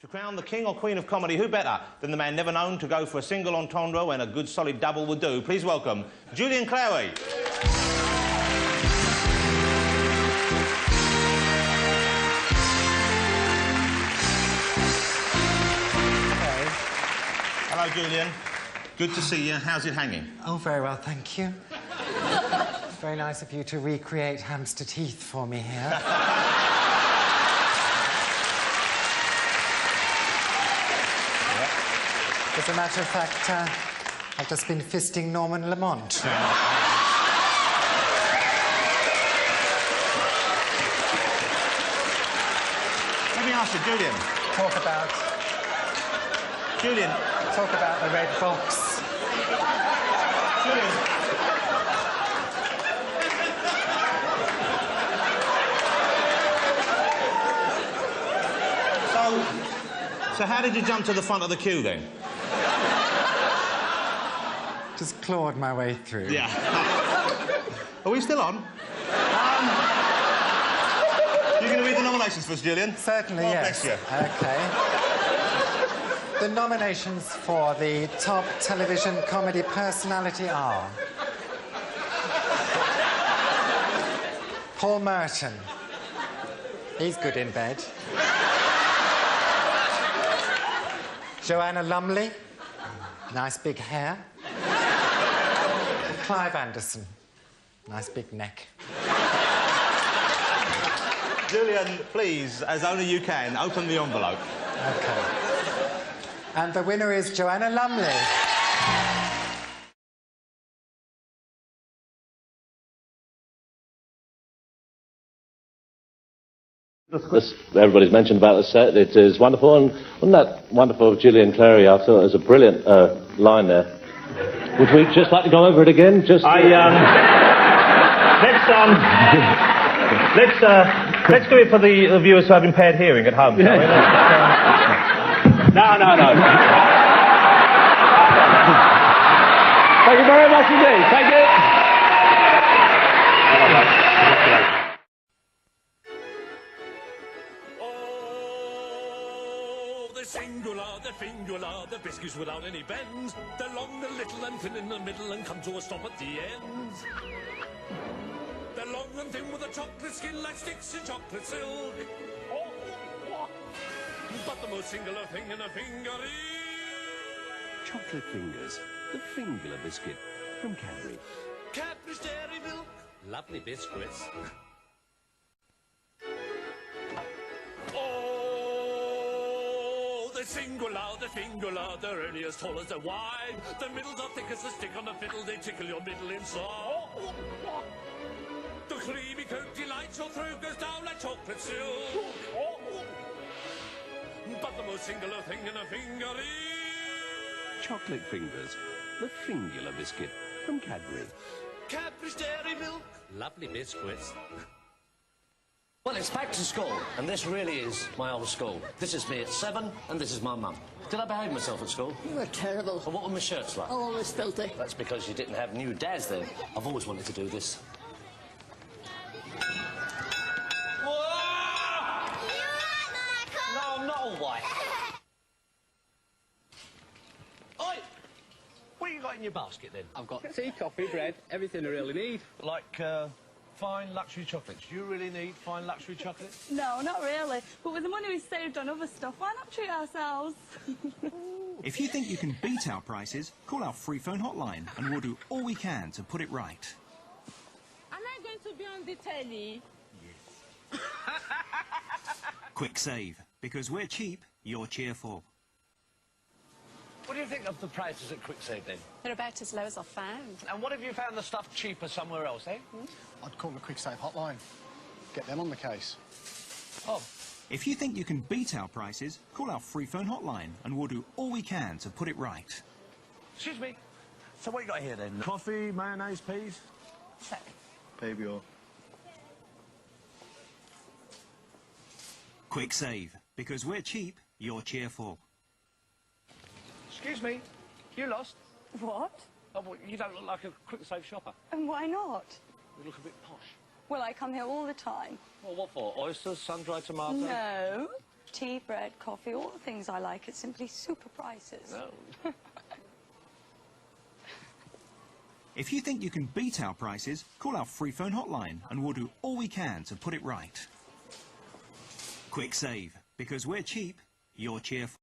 To crown the king or queen of comedy, who better than the man never known to go for a single entendre when a good solid double would do? Please welcome Julian Clary. Hello, Julian. Good to see you. How's it hanging? Oh, very well, thank you. Very nice of you to recreate hamster teeth for me here. As a matter of fact, I've just been fisting Norman Lamont. Let me ask you, Julian. Talk about the red box. Julian. So how did you jump to the front of the queue then? Just clawed my way through. Yeah. Are we still on? You're going to read the nominations for us, Julian? Certainly, God yes. Bless you. OK. The nominations for the top television comedy personality are... Paul Merton. He's good in bed. Joanna Lumley. Nice big hair. Clive Anderson. Nice big neck. Julian, please, as only you can, open the envelope. OK. And the winner is Joanna Lumley. This, everybody's mentioned about the set. It is wonderful, and wasn't that wonderful of Julian Clary? I thought it was a brilliant line there. Would we just like to go over it again? Just let's do it for the viewers who have impaired hearing at home. Shall we? No. Thank you very much indeed. Thank you. The singular, the biscuits without any bends. They're long, they're little and thin in the middle and come to a stop at the ends. They're long and thin with a chocolate skin like sticks in chocolate silk. But the most singular thing in a finger is... Chocolate Fingers, the fingular biscuit from Cadbury. Cadbury's Dairy Milk. Lovely biscuits. The singular, they're only as tall as they're wide. The middles are thick as a stick on a fiddle, they tickle your middle inside. The creamy coat delights your throat, goes down like chocolate silk. But the most singular thing in a finger is... Chocolate Fingers, the fingular biscuit from Cadbury. Cadbury's Dairy Milk. Lovely biscuits. Well, it's back to school, and this really is my old school. This is me at 7, and this is my mum. Did I behave myself at school? You were terrible. Well, what were my shirts like? Oh, always filthy. That's because you didn't have new dads then. I've always wanted to do this. Whoa! No, I'm not all white. Oi! What have you got in your basket, then? I've got tea, coffee, bread, everything I really need. Like, fine luxury chocolates. Do you really need fine luxury chocolates? No, not really. But with the money we've saved on other stuff, why not treat ourselves? If you think you can beat our prices, call our free phone hotline and we'll do all we can to put it right. Am I going to be on the telly? Yes. Quick save, because we're cheap, you're cheerful. What do you think of the prices at Quicksave, then? They're about as low as I've found. And what if you found the stuff cheaper somewhere else, eh? I'd call the Quicksave hotline. Get them on the case. Oh. If you think you can beat our prices, call our free phone hotline and we'll do all we can to put it right. Excuse me. So what you got here, then? Coffee, mayonnaise, peas? Baby or... Quick save, because we're cheap, you're cheerful. Excuse me, you lost. What? Oh, well, you don't look like a Quicksave shopper. And why not? You look a bit posh. Well, I come here all the time. Well, what for? Oysters, sun-dried tomatoes? No. tea, bread, coffee, all the things I like at simply super prices. Oh. If you think you can beat our prices, call our free phone hotline and we'll do all we can to put it right. Quick save, because we're cheap, you're cheerful.